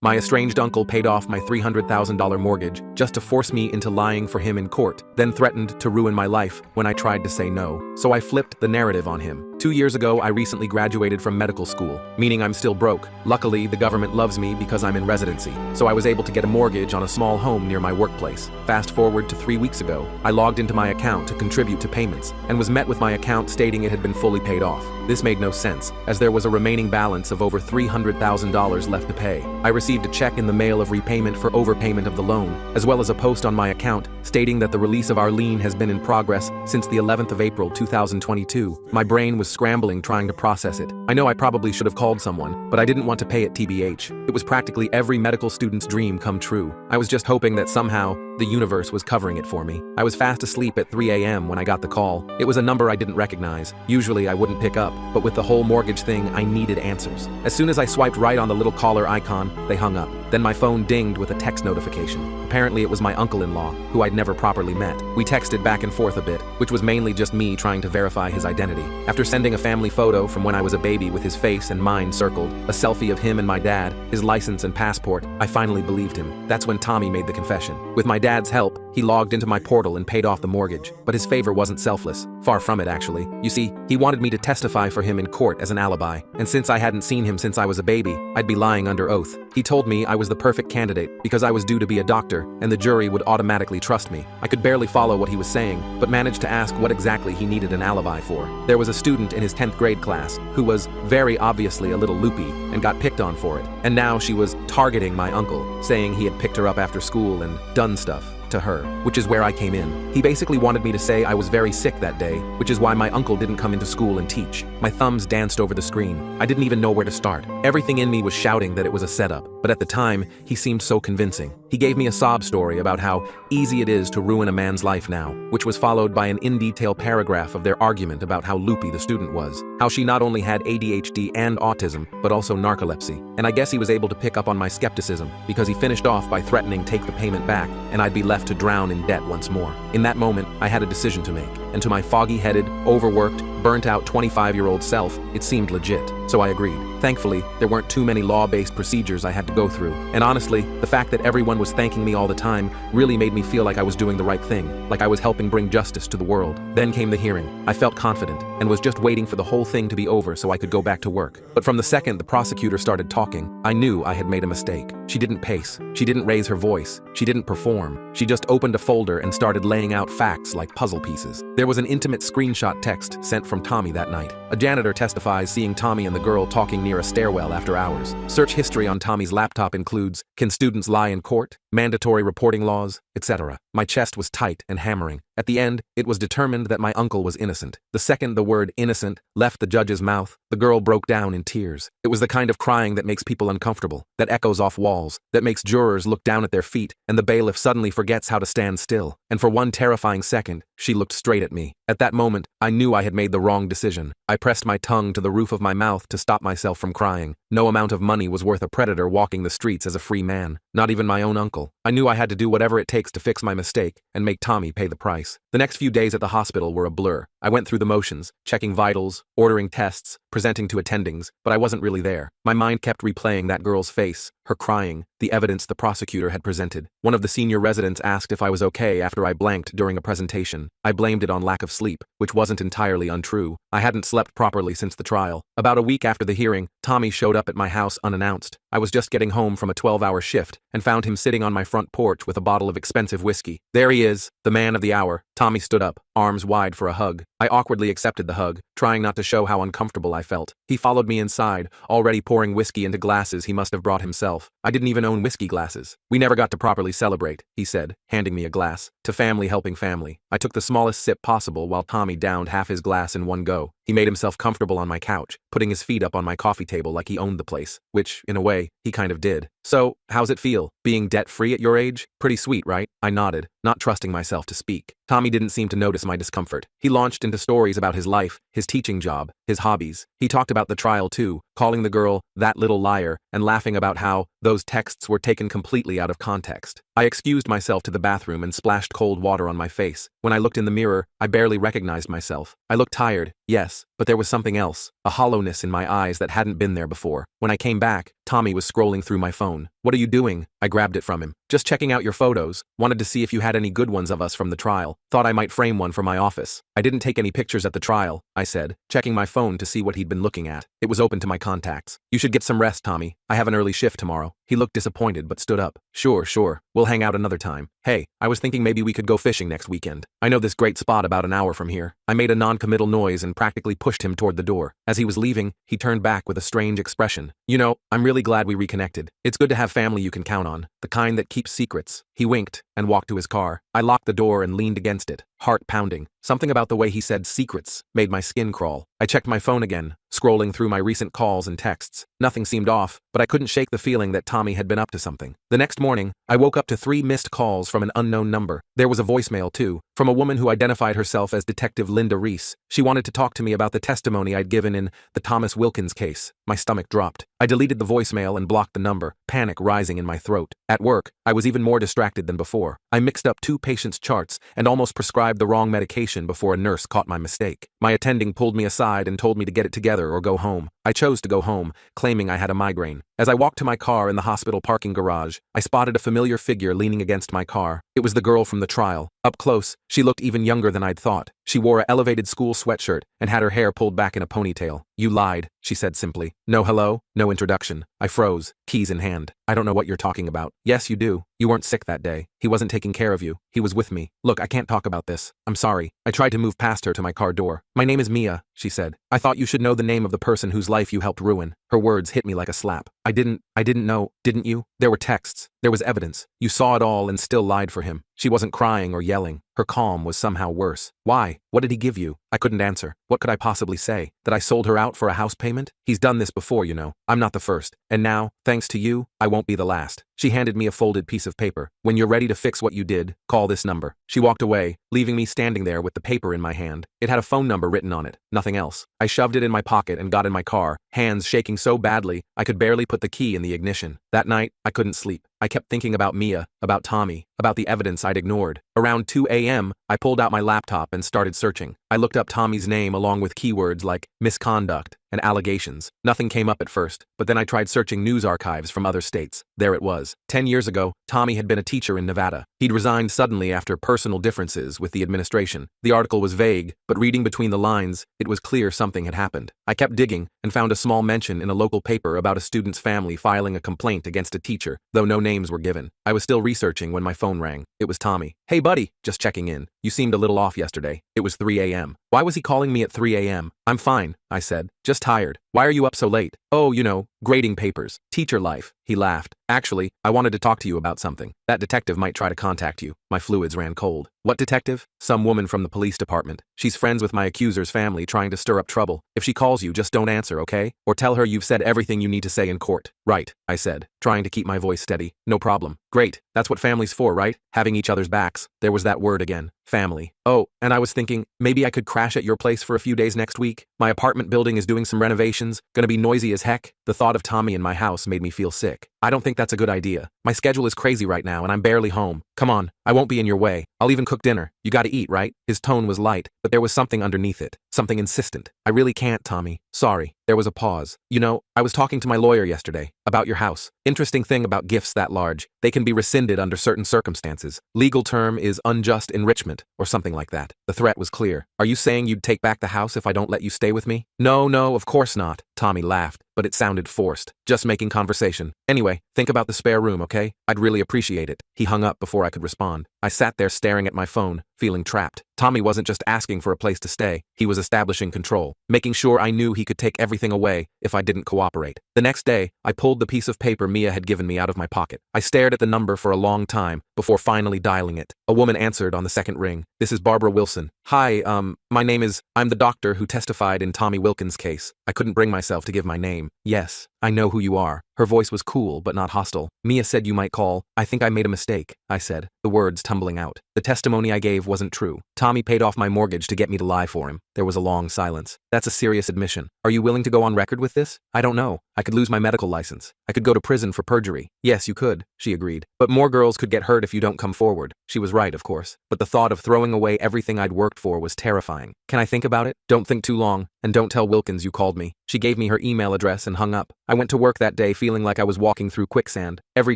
My estranged uncle paid off my $300,000 mortgage just to force me into lying for him in court, then threatened to ruin my life when I tried to say no. So I flipped the narrative on him. 2 years ago, I recently graduated from medical school, meaning I'm still broke. Luckily, the government loves me because I'm in residency, so I was able to get a mortgage on a small home near my workplace. Fast forward to 3 weeks ago, I logged into my account to contribute to payments, and was met with my account stating it had been fully paid off. This made no sense, as there was a remaining balance of over $300,000 left to pay. I received a check in the mail of repayment for overpayment of the loan, as well as a post on my account stating that the release of our lien has been in progress since the 11th of April 2022. My brain was scrambling trying to process it. I know I probably should have called someone, but I didn't want to pay it TBH. It was practically every medical student's dream come true. I was just hoping that somehow the universe was covering it for me. I was fast asleep at 3 a.m. when I got the call. It was a number I didn't recognize. Usually I wouldn't pick up, but with the whole mortgage thing, I needed answers. As soon as I swiped right on the little caller icon, they hung up. Then my phone dinged with a text notification. Apparently it was my uncle-in-law, who I'd never properly met. We texted back and forth a bit, which was mainly just me trying to verify his identity. After sending a family photo from when I was a baby with his face and mine circled, a selfie of him and my dad, his license and passport, I finally believed him. That's when Tommy made the confession. With my dad's help, he logged into my portal and paid off the mortgage. But his favor wasn't selfless. Far from it, actually. You see, he wanted me to testify for him in court as an alibi. And since I hadn't seen him since I was a baby, I'd be lying under oath. He told me I was the perfect candidate because I was due to be a doctor, and the jury would automatically trust me. I could barely follow what he was saying, but managed to ask what exactly he needed an alibi for. There was a student in his 10th grade class who was very obviously a little loopy and got picked on for it. And now she was targeting my uncle, saying he had picked her up after school and done stuff to her, which is where I came in. He basically wanted me to say I was very sick that day, which is why my uncle didn't come into school and teach. My thumbs danced over the screen. I didn't even know where to start. Everything in me was shouting that it was a setup, but at the time, he seemed so convincing. He gave me a sob story about how easy it is to ruin a man's life now, which was followed by an in-detail paragraph of their argument about how loopy the student was, how she not only had ADHD and autism, but also narcolepsy. And I guess he was able to pick up on my skepticism, because he finished off by threatening take the payment back, and I'd be left to drown in debt once more. In that moment, I had a decision to make, and to my foggy-headed, overworked, burnt-out 25-year-old self, it seemed legit, so I agreed. Thankfully, there weren't too many law-based procedures I had to go through, and honestly, the fact that everyone was thanking me all the time really made me feel like I was doing the right thing, like I was helping bring justice to the world. Then came the hearing. I felt confident, and was just waiting for the whole thing to be over so I could go back to work. But from the second the prosecutor started talking, I knew I had made a mistake. She didn't pace. She didn't raise her voice. She didn't perform. She just opened a folder and started laying out facts like puzzle pieces. There was an intimate screenshot text sent from Tommy that night. A janitor testifies seeing Tommy and the girl talking near a stairwell after hours. Search history on Tommy's laptop includes, can students lie in court, mandatory reporting laws, etc. My chest was tight and hammering. At the end, it was determined that my uncle was innocent. The second the word innocent left the judge's mouth, the girl broke down in tears. It was the kind of crying that makes people uncomfortable, that echoes off walls, that makes jurors look down at their feet, and the bailiff suddenly forgets how to stand still. And for one terrifying second, she looked straight at me. At that moment, I knew I had made the wrong decision. I pressed my tongue to the roof of my mouth to stop myself from crying. No amount of money was worth a predator walking the streets as a free man. Not even my own uncle. I knew I had to do whatever it takes to fix my mistake and make Tommy pay the price. The next few days at the hospital were a blur. I went through the motions, checking vitals, ordering tests, presenting to attendings, but I wasn't really there. My mind kept replaying that girl's face, her crying, the evidence the prosecutor had presented. One of the senior residents asked if I was okay after I blanked during a presentation. I blamed it on lack of sleep, which wasn't entirely untrue. I hadn't slept properly since the trial. About a week after the hearing, Tommy showed up at my house unannounced. I was just getting home from a 12-hour shift and found him sitting on my front porch with a bottle of expensive whiskey. There he is, the man of the hour. Tommy stood up, arms wide for a hug. I awkwardly accepted the hug, trying not to show how uncomfortable I felt. He followed me inside, already pouring whiskey into glasses he must have brought himself. I didn't even own whiskey glasses. We never got to properly celebrate, he said, handing me a glass. To family helping family. I took the smallest sip possible while Tommy downed half his glass in one go. He made himself comfortable on my couch, putting his feet up on my coffee table like he owned the place, which, in a way, he kind of did. So, how's it feel, being debt-free at your age? Pretty sweet, right? I nodded, not trusting myself to speak. Tommy didn't seem to notice my discomfort. He launched into stories about his life, his teaching job, his hobbies. He talked about the trial too, calling the girl that little liar, and laughing about how those texts were taken completely out of context. I excused myself to the bathroom and splashed cold water on my face. When I looked in the mirror, I barely recognized myself. I looked tired, yes, but there was something else, a hollowness in my eyes that hadn't been there before. When I came back, Tommy was scrolling through my phone. What are you doing? I grabbed it from him. Just checking out your photos. Wanted to see if you had any good ones of us from the trial. Thought I might frame one for my office. I didn't take any pictures at the trial, I said, checking my phone to see what he'd been looking at. It was open to my contacts. You should get some rest, Tommy. I have an early shift tomorrow. He looked disappointed but stood up. Sure. We'll hang out another time. Hey, I was thinking maybe we could go fishing next weekend. I know this great spot about an hour from here. I made a non-committal noise and practically pushed him toward the door. As he was leaving, he turned back with a strange expression. You know, I'm really glad we reconnected. It's good to have family you can count on, the kind that keeps secrets. He winked and walked to his car. I locked the door and leaned against it, heart pounding. Something about the way he said secrets made my skin crawl. I checked my phone again, scrolling through my recent calls and texts. Nothing seemed off, but I couldn't shake the feeling that Tommy had been up to something. The next morning, I woke up to 3 missed calls from an unknown number. There was a voicemail, too, from a woman who identified herself as Detective Linda Reese. She wanted to talk to me about the testimony I'd given in the Thomas Wilkins case. My stomach dropped. I deleted the voicemail and blocked the number, panic rising in my throat. At work, I was even more distracted than before. I mixed up 2 patients' charts and almost prescribed the wrong medication before a nurse caught my mistake. My attending pulled me aside and told me to get it together or go home. I chose to go home, claiming I had a migraine. As I walked to my car in the hospital parking garage, I spotted a familiar figure leaning against my car. It was the girl from the trial. Up close, she looked even younger than I'd thought. She wore an elevated school sweatshirt and had her hair pulled back in a ponytail. You lied, she said simply. No hello, no introduction. I froze, keys in hand. I don't know what you're talking about. Yes, you do. You weren't sick that day. He wasn't taking care of you. He was with me. Look, I can't talk about this. I'm sorry. I tried to move past her to my car door. My name is Mia, she said. I thought you should know the name of the person whose life you helped ruin. Her words hit me like a slap. I didn't know, didn't you? There were texts. There was evidence. You saw it all and still lied for him. She wasn't crying or yelling. Her calm was somehow worse. Why? What did he give you? I couldn't answer. What could I possibly say? That I sold her out for a house payment? He's done this before, you know. I'm not the first. And now, thanks to you, I won't be the last. She handed me a folded piece of paper. When you're ready to fix what you did, call this number. She walked away, leaving me standing there with the paper in my hand. It had a phone number written on it, nothing else. I shoved it in my pocket and got in my car, hands shaking so badly I could barely put the key in the ignition. That night, I couldn't sleep. I kept thinking about Mia, about Tommy, about the evidence I'd ignored. Around 2 a.m., I pulled out my laptop and started searching. I looked up Tommy's name along with keywords like misconduct and allegations. Nothing came up at first, but then I tried searching news archives from other states. There it was. 10 years ago, Tommy had been a teacher in Nevada. He'd resigned suddenly after personal differences with the administration. The article was vague, but reading between the lines, it was clear something had happened. I kept digging and found a small mention in a local paper about a student's family filing a complaint against a teacher, though no names were given. I was still researching when my phone rang. It was Tommy. Hey buddy, just checking in. You seemed a little off yesterday. It was 3 a.m. Why was he calling me at 3 a.m.? I'm fine, I said. Just tired. Why are you up so late? Oh, you know, grading papers. Teacher life. He laughed. Actually, I wanted to talk to you about something. That detective might try to contact you. My fluids ran cold. What detective? Some woman from the police department. She's friends with my accuser's family trying to stir up trouble. If she calls you, just don't answer, okay? Or tell her you've said everything you need to say in court. Right, I said, trying to keep my voice steady. No problem. Great. That's what family's for, right? Having each other's backs. There was that word again. Family. Oh, and I was thinking, maybe I could crash at your place for a few days next week. My apartment building is doing some renovations, gonna be noisy as heck. The thought of Tommy in my house made me feel sick. I don't think that's a good idea. My schedule is crazy right now and I'm barely home. Come on, I won't be in your way. I'll even cook dinner. You gotta eat, right? His tone was light, but there was something underneath it. Something insistent. I really can't, Tommy. Sorry. There was a pause. You know, I was talking to my lawyer yesterday about your house. Interesting thing about gifts that large. They can be rescinded under certain circumstances. Legal term is unjust enrichment or something like that. The threat was clear. Are you saying you'd take back the house if I don't let you stay with me? No, of course not. Tommy laughed, but it sounded forced. Just making conversation. Anyway, think about the spare room, okay? I'd really appreciate it. He hung up before I could respond. I sat there staring at my phone, feeling trapped. Tommy wasn't just asking for a place to stay. He was establishing control, making sure I knew he could take everything away if I didn't cooperate. The next day, I pulled the piece of paper Mia had given me out of my pocket. I stared at the number for a long time before finally dialing it. A woman answered on the second ring. This is Barbara Wilson. Hi, my name is, I'm the doctor who testified in Tommy Wilkins' case. I couldn't bring myself to give my name. Yes, I know who you are. Her voice was cool but not hostile. Mia said you might call. I think I made a mistake, I said, the words tumbling out. The testimony I gave wasn't true. Tommy paid off my mortgage to get me to lie for him. There was a long silence. That's a serious admission. Are you willing to go on record with this? I don't know. I could lose my medical license. I could go to prison for perjury. Yes, you could, she agreed. But more girls could get hurt if you don't come forward. She was right, of course. But the thought of throwing away everything I'd worked for was terrifying. Can I think about it? Don't think too long. And don't tell Wilkins you called me. She gave me her email address and hung up. I went to work that day feeling like I was walking through quicksand. Every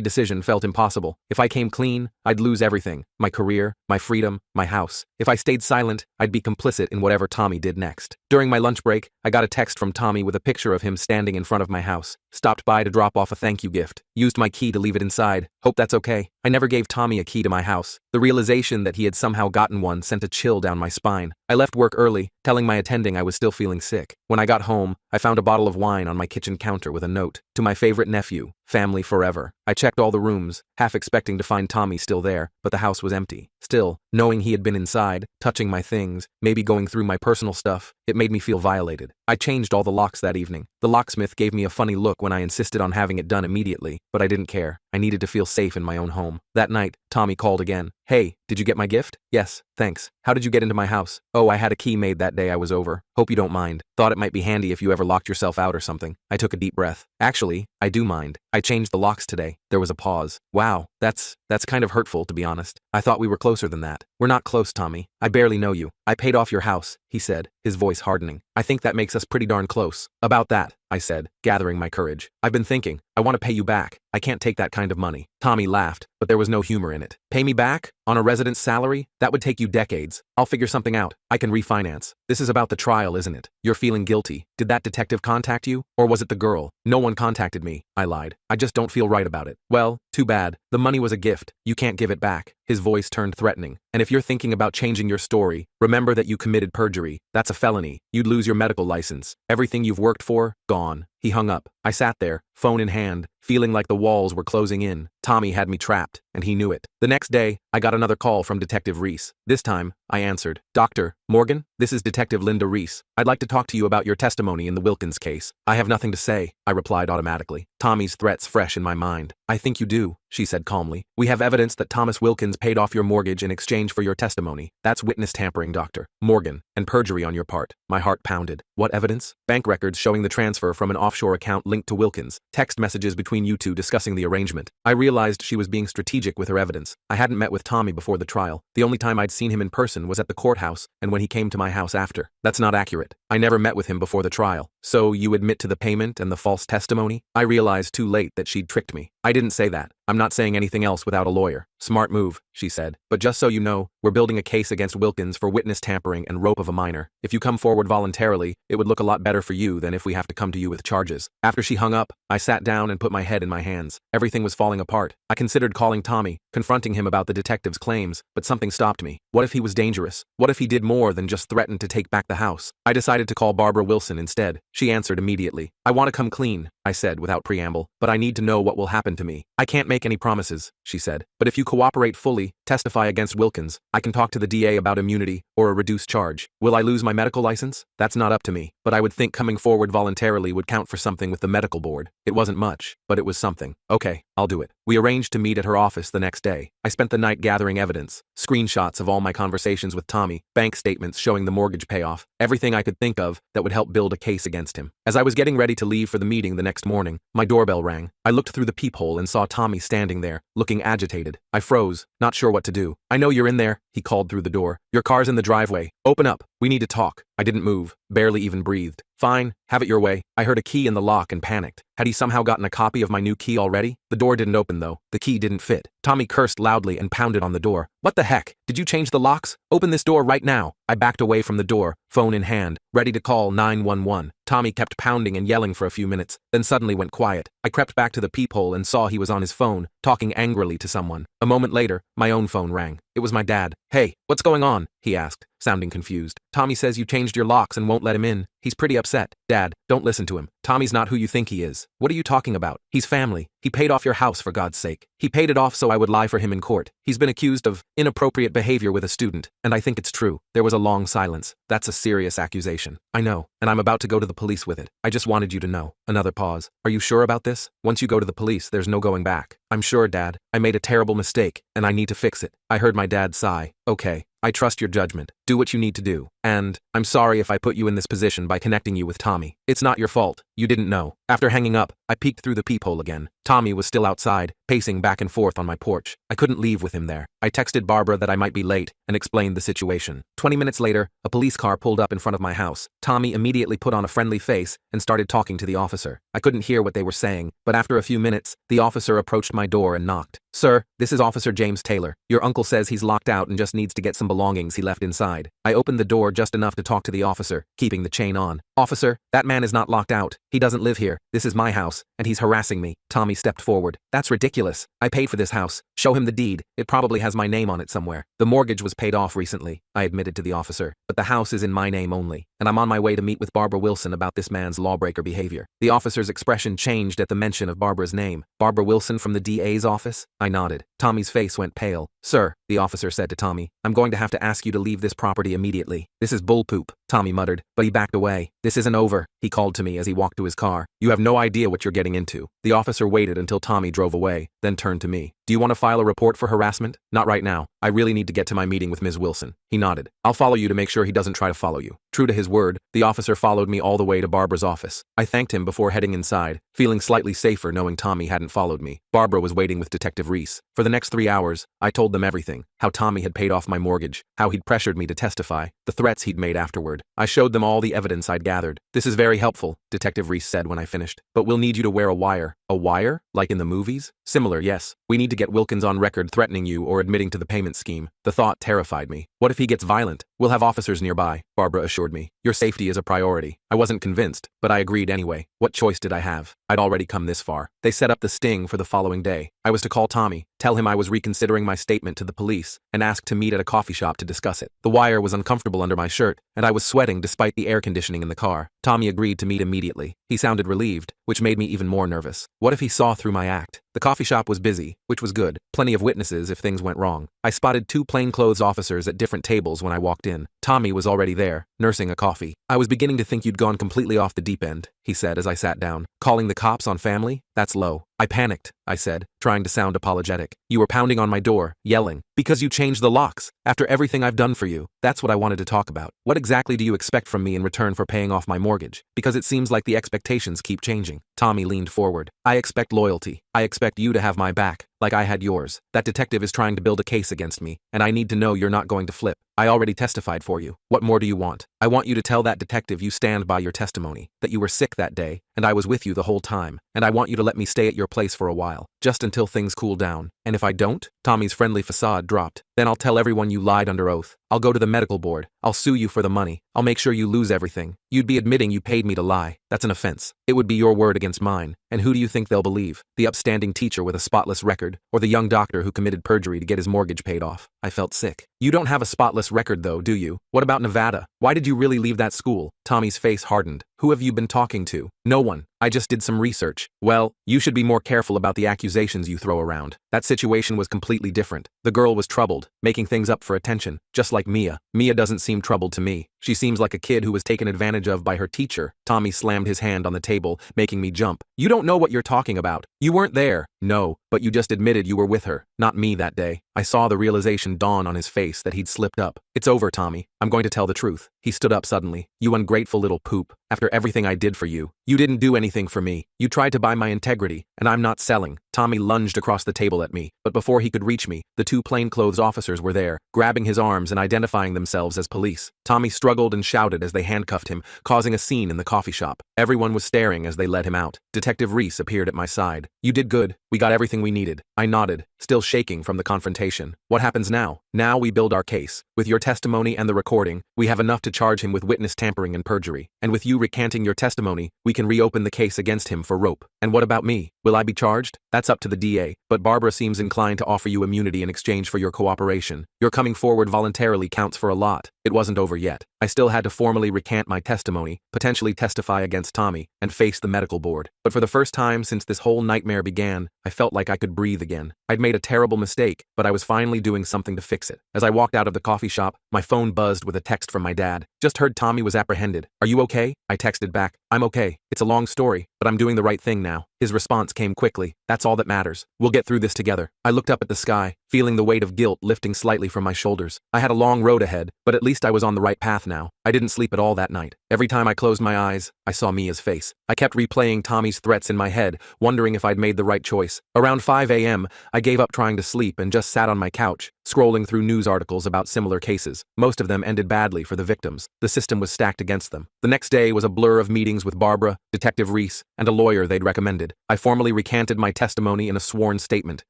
decision felt impossible. If I came clean, I'd lose everything. My career, my freedom, my house. If I stayed silent, I'd be complicit in whatever Tommy did next. During my lunch break, I got a text from Tommy with a picture of him standing in front of my house. Stopped by to drop off a thank you gift. Used my key to leave it inside. Hope that's okay. I never gave Tommy a key to my house. The realization that he had somehow gotten one sent a chill down my spine. I left work early, telling my attending I was still feeling sick. When I got home, I found a bottle of wine on my kitchen counter with a note. To my favorite nephew, family forever. I checked all the rooms, half expecting to find Tommy still there, but the house was empty. Still, knowing he had been inside, touching my things, maybe going through my personal stuff, it made me feel violated. I changed all the locks that evening. The locksmith gave me a funny look when I insisted on having it done immediately, but I didn't care. I needed to feel safe in my own home. That night, Tommy called again. Hey, did you get my gift? Yes, thanks. How did you get into my house? Oh, I had a key made that day I was over. Hope you don't mind. Thought it might be handy if you ever locked yourself out or something. I took a deep breath. Actually, I do mind. I changed the locks today. There was a pause. Wow, that's kind of hurtful, to be honest. I thought we were closer than that. We're not close, Tommy. I barely know you. I paid off your house, he said, his voice hardening. I think that makes us pretty darn close. About that, I said, gathering my courage. I've been thinking. I want to pay you back. I can't take that kind of money. Tommy laughed, but there was no humor in it. Pay me back? On a resident's salary? That would take you decades. I'll figure something out. I can refinance. This is about the trial, isn't it? You're feeling guilty. Did that detective contact you? Or was it the girl? No one contacted me, I lied. I just don't feel right about it. Well, too bad. The money was a gift. You can't give it back. His voice turned threatening. And if you're thinking about changing your story, remember that you committed perjury. That's a felony. You'd lose your medical license. Everything you've worked for, gone. He hung up. I sat there, phone in hand, feeling like the walls were closing in. Tommy had me trapped, and he knew it. The next day, I got another call from Detective Reese. This time, I answered. Dr. Morgan, this is Detective Linda Reese. I'd like to talk to you about your testimony in the Wilkins case. I have nothing to say, I replied automatically. Tommy's threats fresh in my mind. I think you do, she said calmly. We have evidence that Thomas Wilkins paid off your mortgage in exchange for your testimony. That's witness tampering, Dr. Morgan, and perjury on your part. My heart pounded. What evidence? Bank records showing the transfer from an offshore account linked to Wilkins. Text messages between you two discussing the arrangement. I realized she was being strategic with her evidence. I hadn't met with Tommy before the trial. The only time I'd seen him in person was at the courthouse and when he came to my house after. That's not accurate. I never met with him before the trial. So you admit to the payment and the false testimony? I realized too late that she'd tricked me. I didn't say that. I'm not saying anything else without a lawyer. Smart move, she said. But just so you know, we're building a case against Wilkins for witness tampering and rope of a minor. If you come forward voluntarily, it would look a lot better for you than if we have to come to you with charges. After she hung up, I sat down and put my head in my hands. Everything was falling apart. I considered calling Tommy, confronting him about the detective's claims, but something stopped me. What if he was dangerous? What if he did more than just threaten to take back the house? I decided to call Barbara Wilson instead. She answered immediately. I want to come clean, I said without preamble, but I need to know what will happen to me. I can't make any promises, she said, but if you cooperate fully, testify against Wilkins, I can talk to the DA about immunity or a reduced charge. Will I lose my medical license? That's not up to me, but I would think coming forward voluntarily would count for something with the medical board. It wasn't much, but it was something. Okay, I'll do it. We arranged to meet at her office the next day. I spent the night gathering evidence, screenshots of all my conversations with Tommy, bank statements showing the mortgage payoff, everything I could think of that would help build a case against him. As I was getting ready to leave for the meeting the next morning, my doorbell rang. I looked through the peephole and saw Tommy standing there, looking agitated. I froze, not sure what to do. I know you're in there, he called through the door. Your car's in the driveway. Open up. We need to talk. I didn't move, barely even breathed. Fine, have it your way. I heard a key in the lock and panicked. Had he somehow gotten a copy of my new key already? The door didn't open though. The key didn't fit. Tommy cursed loudly and pounded on the door. What the heck? Did you change the locks? Open this door right now. I backed away from the door, phone in hand, ready to call 911. Tommy kept pounding and yelling for a few minutes, then suddenly went quiet. I crept back to the peephole and saw he was on his phone, talking angrily to someone. A moment later, my own phone rang. It was my dad. Hey, what's going on? He asked. sounding confused. Tommy says you changed your locks and won't let him in. He's pretty upset. Dad, don't listen to him. Tommy's not who you think he is. What are you talking about? He's family. He paid off your house for God's sake. He paid it off so I would lie for him in court. He's been accused of inappropriate behavior with a student, and I think it's true. There was a long silence. That's a serious accusation. I know, and I'm about to go to the police with it. I just wanted you to know. Another pause. Are you sure about this? Once you go to the police, there's no going back. I'm sure, Dad. I made a terrible mistake, and I need to fix it. I heard my dad sigh. Okay. I trust your judgment. Do what you need to do. And I'm sorry if I put you in this position by connecting you with Tommy. It's not your fault. You didn't know. After hanging up, I peeked through the peephole again. Tommy was still outside, pacing back and forth on my porch. I couldn't leave with him there. I texted Barbara that I might be late and explained the situation. 20 minutes later, a police car pulled up in front of my house. Tommy immediately put on a friendly face and started talking to the officer. I couldn't hear what they were saying, but after a few minutes, the officer approached my door and knocked. Sir, this is Officer James Taylor. Your uncle says he's locked out and just needs to get some belongings he left inside. I opened the door just enough to talk to the officer, keeping the chain on. Officer, that man is not locked out. He doesn't live here. This is my house, and he's harassing me. Tommy stepped forward. That's ridiculous. I paid for this house. Show him the deed. It probably has my name on it somewhere. The mortgage was paid off recently, I admitted to the officer, but the house is in my name only, and I'm on my way to meet with Barbara Wilson about this man's lawbreaker behavior. The officer's expression changed at the mention of Barbara's name. Barbara Wilson from the DA's office? I nodded. Tommy's face went pale. Sir, the officer said to Tommy, I'm going to have to ask you to leave this property immediately. This is bullpoop, Tommy muttered, but he backed away. This isn't over, he called to me as he walked to his car. You have no idea what you're getting into. The officer waited until Tommy drove away, then turned to me. Do you want to file a report for harassment? Not right now. I really need to get to my meeting with Ms. Wilson. He nodded. I'll follow you to make sure he doesn't try to follow you. True to his word, the officer followed me all the way to Barbara's office. I thanked him before heading inside, feeling slightly safer knowing Tommy hadn't followed me. Barbara was waiting with Detective Reese. For the next 3 hours, I told them everything. How Tommy had paid off my mortgage, how he'd pressured me to testify, the threats he'd made afterward. I showed them all the evidence I'd gathered. This is very helpful, Detective Reese said when I finished. But we'll need you to wear a wire. A wire? Like in the movies? Similar, yes. We need to get Wilkins on record threatening you or admitting to the payment scheme. The thought terrified me. What if he gets violent? We'll have officers nearby, Barbara assured me. Your safety is a priority. I wasn't convinced, but I agreed anyway. What choice did I have? I'd already come this far. They set up the sting for the following day. I was to call Tommy, tell him I was reconsidering my statement to the police, and ask to meet at a coffee shop to discuss it. The wire was uncomfortable under my shirt, and I was sweating despite the air conditioning in the car. Tommy agreed to meet immediately. He sounded relieved, which made me even more nervous. What if he saw through my act? The coffee shop was busy, which was good. Plenty of witnesses if things went wrong. I spotted 2 plainclothes officers at different tables when I walked in. Tommy was already there, nursing a coffee. I was beginning to think you'd gone completely off the deep end, he said as I sat down. Calling the cops on family? That's low. I panicked, I said, trying to sound apologetic. You were pounding on my door, yelling, because you changed the locks. After everything I've done for you, that's what I wanted to talk about. What exactly do you expect from me in return for paying off my mortgage? Because it seems like the expectations keep changing. Tommy leaned forward. I expect loyalty. I expect you to have my back, like I had yours. That detective is trying to build a case against me, and I need to know you're not going to flip. I already testified for you. What more do you want? I want you to tell that detective you stand by your testimony, that you were sick that day, and I was with you the whole time, and I want you to let me stay at your place for a while, just until things cool down. And if I don't? Tommy's friendly facade dropped. Then I'll tell everyone you lied under oath. I'll go to the medical board. I'll sue you for the money. I'll make sure you lose everything. You'd be admitting you paid me to lie. That's an offense. It would be your word against mine. And who do you think they'll believe? The upstanding teacher with a spotless record, or the young doctor who committed perjury to get his mortgage paid off? I felt sick. You don't have a spotless record though, do you? What about Nevada? Why did you really leave that school? Tommy's face hardened. Who have you been talking to? No one. I just did some research. Well, you should be more careful about the accusations you throw around. That situation was completely different. The girl was troubled, making things up for attention, just like Mia. Mia doesn't seem troubled to me. She seems like a kid who was taken advantage of by her teacher. Tommy slammed his hand on the table, making me jump. You don't know what you're talking about. You weren't there. No, but you just admitted you were with her, not me that day. I saw the realization dawn on his face that he'd slipped up. It's over, Tommy. I'm going to tell the truth. He stood up suddenly. You ungrateful little poop. After everything I did for you, you didn't do anything for me. You tried to buy my integrity, and I'm not selling. Tommy lunged across the table at me, but before he could reach me, the 2 plainclothes officers were there, grabbing his arms and identifying themselves as police. Tommy struggled and shouted as they handcuffed him, causing a scene in the coffee shop. Everyone was staring as they led him out. Detective Reese appeared at my side. You did good. We got everything we needed. I nodded, still shaking from the confrontation. What happens now? Now we build our case. With your testimony and the recording, we have enough to charge him with witness tampering and perjury. And with you recanting your testimony, we can can reopen the case against him for rope. And what about me? Will I be charged? That's up to the DA, but Barbara seems inclined to offer you immunity in exchange for your cooperation. Your coming forward voluntarily counts for a lot. It wasn't over yet. I still had to formally recant my testimony, potentially testify against Tommy, and face the medical board. But for the first time since this whole nightmare began, I felt like I could breathe again. I'd made a terrible mistake, but I was finally doing something to fix it. As I walked out of the coffee shop, my phone buzzed with a text from my dad. Just heard Tommy was apprehended. Are you okay? I texted back. I'm okay. It's a long story, but I'm doing the right thing now. His response came quickly. That's all that matters. We'll get through this together. I looked up at the sky, feeling the weight of guilt lifting slightly from my shoulders. I had a long road ahead, but at least I was on the right path now. I didn't sleep at all that night. Every time I closed my eyes, I saw Mia's face. I kept replaying Tommy's threats in my head, wondering if I'd made the right choice. Around 5 a.m., I gave up trying to sleep and just sat on my couch, scrolling through news articles about similar cases. Most of them ended badly for the victims. The system was stacked against them. The next day was a blur of meetings with Barbara, Detective Reese, and a lawyer they'd recommended. I formally recanted my testimony in a sworn statement,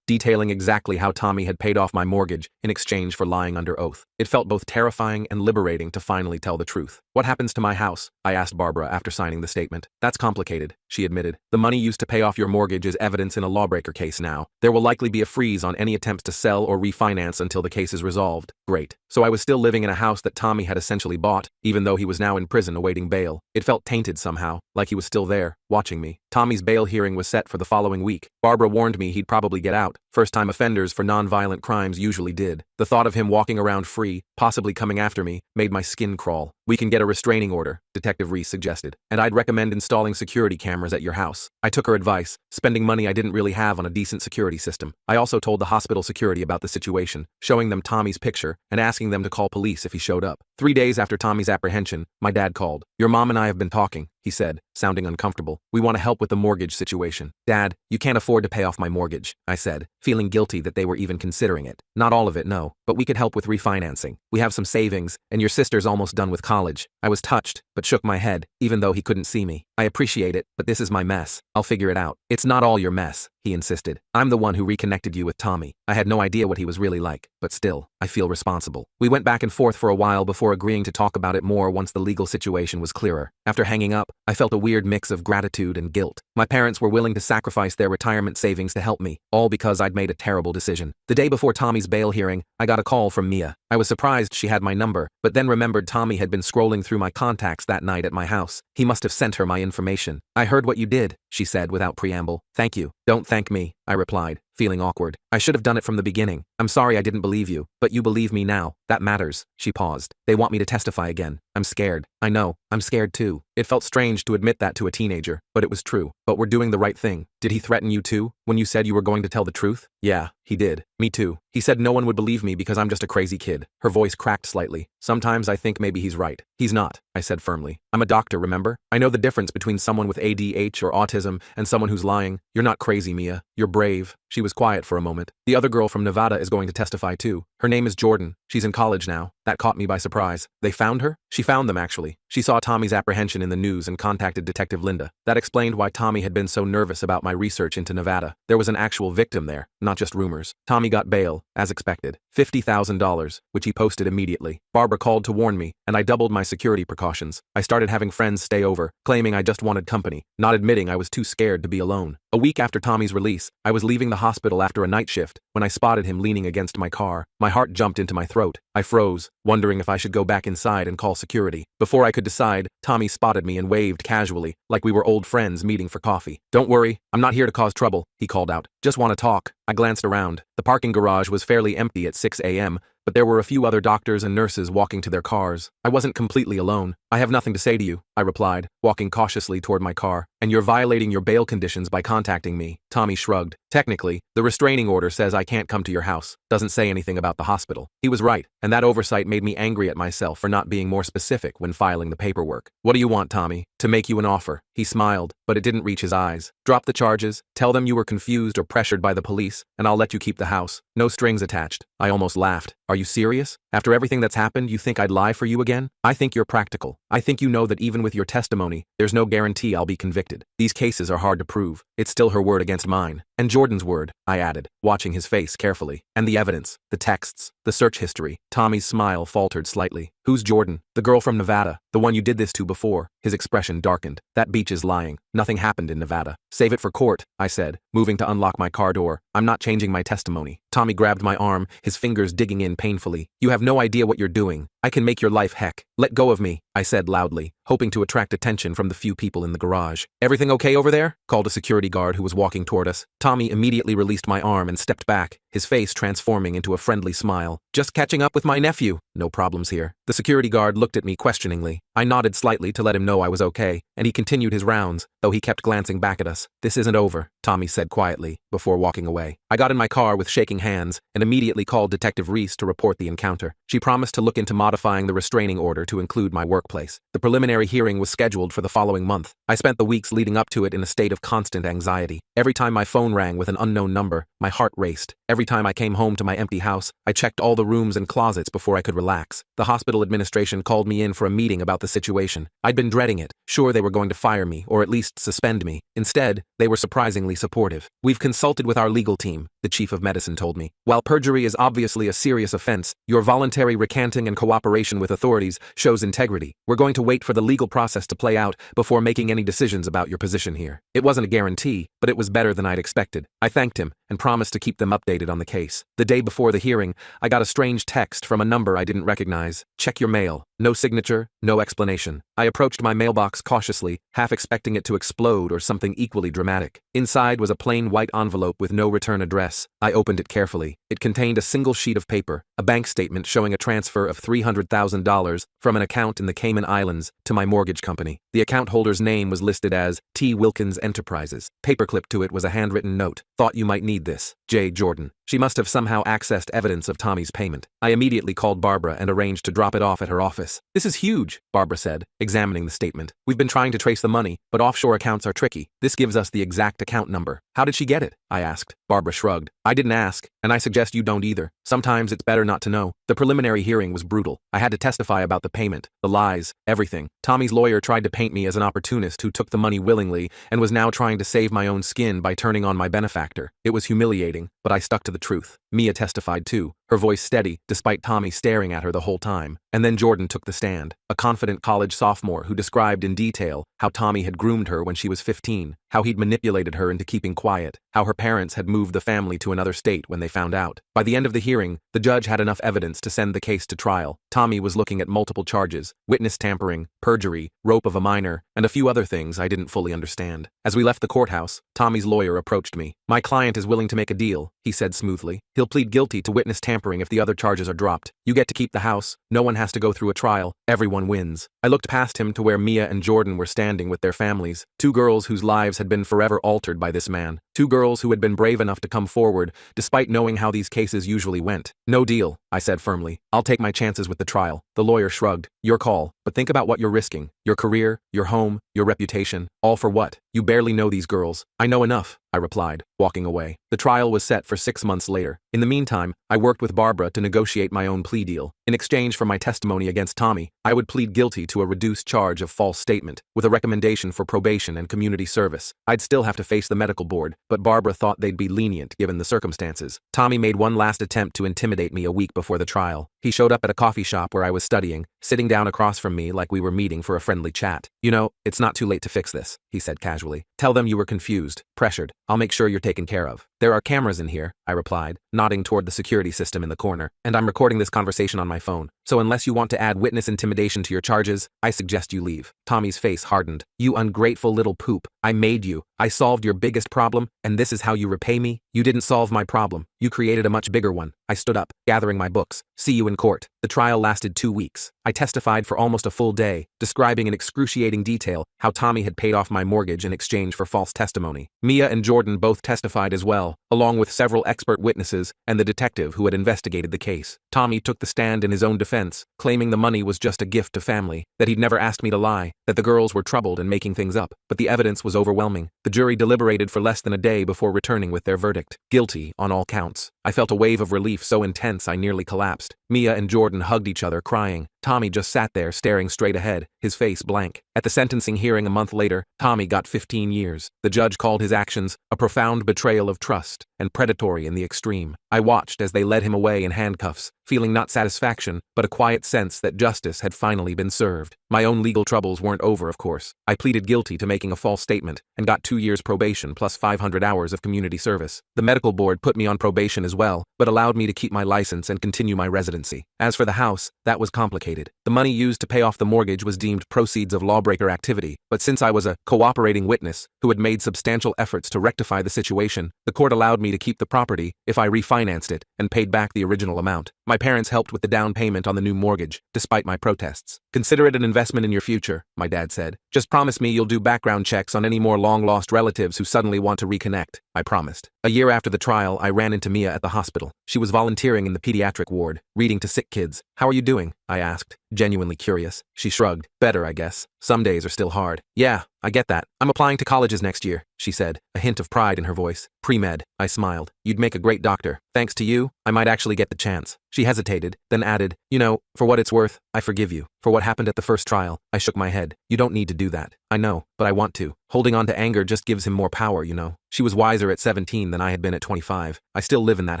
detailing exactly how Tommy had paid off my mortgage in exchange for lying under oath. It felt both terrifying and liberating to finally tell the truth. What happens to my house? I asked Barbara after signing the statement. That's complicated, she admitted. The money used to pay off your mortgage is evidence in a lawbreaker case now. There will likely be a freeze on any attempts to sell or refinance until the case is resolved. Great. So I was still living in a house that Tommy had essentially bought, even though he was now in prison awaiting bail. It felt tainted somehow, like he was still there, watching me. Tommy's bail hearing was set for the following week. Barbara warned me he'd probably get out. First-time offenders for non-violent crimes usually did. The thought of him walking around free, possibly coming after me, made my skin crawl. We can get a restraining order, Detective Reese suggested, and I'd recommend installing security cameras at your house. I took her advice, spending money I didn't really have on a decent security system. I also told the hospital security about the situation, showing them Tommy's picture and asking them to call police if he showed up. 3 days after Tommy's apprehension, my dad called. Your mom and I have been talking, he said, sounding uncomfortable. We want to help with the mortgage situation. Dad, you can't afford to pay off my mortgage, I said, feeling guilty that they were even considering it. Not all of it, no, but we could help with refinancing. We have some savings, and your sister's almost done with college. I was touched, but shook my head, even though he couldn't see me. I appreciate it, but this is my mess. I'll figure it out. It's not all your mess, he insisted. I'm the one who reconnected you with Tommy. I had no idea what he was really like, but still, I feel responsible. We went back and forth for a while before agreeing to talk about it more once the legal situation was clearer. After hanging up, I felt a weird mix of gratitude and guilt. My parents were willing to sacrifice their retirement savings to help me, all because I'd made a terrible decision. The day before Tommy's bail hearing, I got a call from Mia. I was surprised she had my number, but then remembered Tommy had been scrolling through my contacts that night at my house. He must have sent her my information. I heard what you did, she said without preamble. Thank you. Don't thank me, I replied, feeling awkward. I should have done it from the beginning. I'm sorry I didn't believe you, but you believe me now. That matters. She paused. They want me to testify again. I'm scared. I know. I'm scared too. It felt strange to admit that to a teenager, but it was true. But we're doing the right thing. Did he threaten you too, when you said you were going to tell the truth? Yeah, he did. Me too. He said no one would believe me because I'm just a crazy kid. Her voice cracked slightly. Sometimes I think maybe he's right. He's not, I said firmly. I'm a doctor, remember? I know the difference between someone with ADHD or autism and someone who's lying. You're not crazy, Mia. You're brave. She was quiet for a moment. The other girl from Nevada is going to testify too. Her name is Jordan. She's in college now. That caught me by surprise. They found her? She found them, actually. She saw Tommy's apprehension in the news and contacted Detective Linda. That explained why Tommy had been so nervous about my research into Nevada. There was an actual victim there, not just rumors. Tommy got bail, as expected. $50,000, which he posted immediately. Barbara called to warn me, and I doubled my security precautions. I started having friends stay over, claiming I just wanted company, not admitting I was too scared to be alone. A week after Tommy's release, I was leaving the hospital after a night shift when I spotted him leaning against my car. My heart jumped into my throat. I froze, wondering if I should go back inside and call security. Before I could decide, Tommy spotted me and waved casually, like we were old friends meeting for coffee. Don't worry, I'm not here to cause trouble, he called out. Just want to talk. I glanced around. The parking garage was fairly empty at 6 a.m., but there were a few other doctors and nurses walking to their cars. I wasn't completely alone. I have nothing to say to you, I replied, walking cautiously toward my car. And you're violating your bail conditions by contacting me. Tommy shrugged. Technically, the restraining order says I can't come to your house. Doesn't say anything about the hospital. He was right, and that oversight made me angry at myself for not being more specific when filing the paperwork. What do you want, Tommy? To make you an offer. He smiled, but it didn't reach his eyes. Drop the charges, tell them you were confused or pressured by the police, and I'll let you keep the house. No strings attached. I almost laughed. Are you serious? After everything that's happened, you think I'd lie for you again? I think you're practical. I think you know that even with your testimony, there's no guarantee I'll be convicted. These cases are hard to prove. It's still her word against mine. And Jordan's word, I added, watching his face carefully. And the evidence, the texts, the search history. Tommy's smile faltered slightly. Who's Jordan? The girl from Nevada, the one you did this to before. His expression darkened. That beach is lying. Nothing happened in Nevada. Save it for court, I said, moving to unlock my car door. I'm not changing my testimony. Tommy grabbed my arm, his fingers digging in painfully. You have no idea what you're doing. I can make your life heck. Let go of me, I said loudly, hoping to attract attention from the few people in the garage. Everything okay over there? Called a security guard who was walking toward us. Tommy immediately released my arm and stepped back, his face transforming into a friendly smile. Just catching up with my nephew. No problems here. The security guard looked at me questioningly. I nodded slightly to let him know I was okay, and he continued his rounds, though he kept glancing back at us. This isn't over, Tommy said quietly, before walking away. I got in my car with shaking hands and immediately called Detective Reese to report the encounter. She promised to look into modifying the restraining order to include my workplace. The preliminary hearing was scheduled for the following month. I spent the weeks leading up to it in a state of constant anxiety. Every time my phone rang with an unknown number, my heart raced. Every time I came home to my empty house, I checked all the rooms and closets before I could relax. The hospital administration called me in for a meeting about the situation. I'd been dreading it, sure they were going to fire me or at least suspend me. Instead, they were surprisingly supportive. We've consulted with our legal team, the chief of medicine told me. While perjury is obviously a serious offense, your voluntary recanting and cooperation with authorities shows integrity. We're going to wait for the legal process to play out before making any decisions about your position here. It wasn't a guarantee, but it was better than I'd expected. I thanked him and promised to keep them updated on the case. The day before the hearing, I got a strange text from a number I didn't recognize. Check your mail. No signature, no explanation. I approached my mailbox cautiously, half expecting it to explode or something equally dramatic. Inside was a plain white envelope with no return address. I opened it carefully. It contained a single sheet of paper, a bank statement showing a transfer of $300,000 from an account in the Cayman Islands to my mortgage company. The account holder's name was listed as T. Wilkins Enterprises. Paperclipped to it was a handwritten note. Thought you might need this. J. Jordan. She must have somehow accessed evidence of Tommy's payment. I immediately called Barbara and arranged to drop it off at her office. This is huge, Barbara said, examining the statement. We've been trying to trace the money, but offshore accounts are tricky. This gives us the exact account number. How did she get it? I asked. Barbara shrugged. I didn't ask, and I suggest you don't either. Sometimes it's better not to know. The preliminary hearing was brutal. I had to testify about the payment, the lies, everything. Tommy's lawyer tried to paint me as an opportunist who took the money willingly and was now trying to save my own skin by turning on my benefactor. It was humiliating, but I stuck to the truth. Mia testified too, her voice steady, despite Tommy staring at her the whole time. And then Jordan took the stand, a confident college sophomore who described in detail how Tommy had groomed her when she was 15, how he'd manipulated her into keeping quiet, how her parents had moved the family to another state when they found out. By the end of the hearing, the judge had enough evidence to send the case to trial. Tommy was looking at multiple charges, witness tampering, perjury, rope of a minor, and a few other things I didn't fully understand. As we left the courthouse, Tommy's lawyer approached me. My client is willing to make a deal, he said smoothly. He'll plead guilty to witness tampering if the other charges are dropped. You get to keep the house. No one has to go through a trial. Everyone wins. I looked past him to where Mia and Jordan were standing with their families. Two girls whose lives had been forever altered by this man. Two girls who had been brave enough to come forward, despite knowing how these cases usually went. No deal, I said firmly. I'll take my chances with the trial. The lawyer shrugged. Your call, but think about what you're risking. Your career, your home, your reputation. All for what? You barely know these girls. I know enough, I replied, walking away. The trial was set for 6 months later. In the meantime, I worked with Barbara to negotiate my own plea deal. In exchange for my testimony against Tommy, I would plead guilty to a reduced charge of false statement, with a recommendation for probation and community service. I'd still have to face the medical board, but Barbara thought they'd be lenient given the circumstances. Tommy made one last attempt to intimidate me a week before the trial. He showed up at a coffee shop where I was studying, sitting down across from me like we were meeting for a friendly chat. You know, it's not too late to fix this, he said casually. Tell them you were confused, pressured. I'll make sure you're taken care of. There are cameras in here, I replied, nodding toward the security system in the corner, and I'm recording this conversation on my phone. So unless you want to add witness intimidation to your charges, I suggest you leave. Tommy's face hardened. You ungrateful little poop. I made you. I solved your biggest problem, and this is how you repay me? You didn't solve my problem. You created a much bigger one. I stood up, gathering my books. See you in court. The trial lasted 2 weeks. I testified for almost a full day, describing in excruciating detail how Tommy had paid off my mortgage in exchange for false testimony. Mia and Jordan both testified as well, along with several expert witnesses and the detective who had investigated the case. Tommy took the stand in his own defense, claiming the money was just a gift to family, that he'd never asked me to lie, that the girls were troubled and making things up. But the evidence was overwhelming. The jury deliberated for less than a day before returning with their verdict. Guilty on all counts. I felt a wave of relief so intense I nearly collapsed. Mia and Jordan hugged each other, crying. Tommy just sat there staring straight ahead, his face blank. At the sentencing hearing a month later, Tommy got 15 years. The judge called his actions a profound betrayal of trust and predatory in the extreme. I watched as they led him away in handcuffs, feeling not satisfaction, but a quiet sense that justice had finally been served. My own legal troubles weren't over, of course. I pleaded guilty to making a false statement and got 2 years probation plus 500 hours of community service. The medical board put me on probation as well, but allowed me to keep my license and continue my residency. As for the house, that was complicated. The money used to pay off the mortgage was deemed proceeds of lawbreaker activity, but since I was a cooperating witness who had made substantial efforts to rectify the situation, the court allowed me to keep the property if I refinanced it and paid back the original amount. My parents helped with the down payment on the new mortgage, despite my protests. "Consider it an investment in your future," my dad said. "Just promise me you'll do background checks on any more long-lost relatives who suddenly want to reconnect." I promised. A year after the trial, I ran into Mia at the hospital. She was volunteering in the pediatric ward, reading to sick kids. "How are you doing?" I asked, genuinely curious. She shrugged. "Better, I guess. Some days are still hard." "Yeah, I get that. I'm applying to colleges next year," she said, a hint of pride in her voice. "Pre-med." I smiled. "You'd make a great doctor. Thanks to you, I might actually get the chance." She hesitated, then added, "You know, for what it's worth, I forgive you. For what happened at the first trial." I shook my head. "You don't need to do that." "I know, but I want to. Holding on to anger just gives him more power, you know." She was wiser at 17 than I had been at 25. I still live in that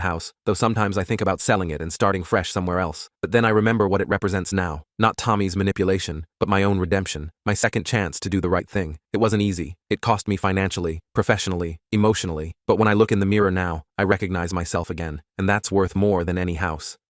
house, though sometimes I think about selling it and starting fresh somewhere else. But then I remember what it represents now. Not Tommy's manipulation, but my own redemption. My second chance to do the right thing. It wasn't easy. It cost me financially, professionally, emotionally. But when I look in the mirror now, I recognize myself again. And that's worth more than any house.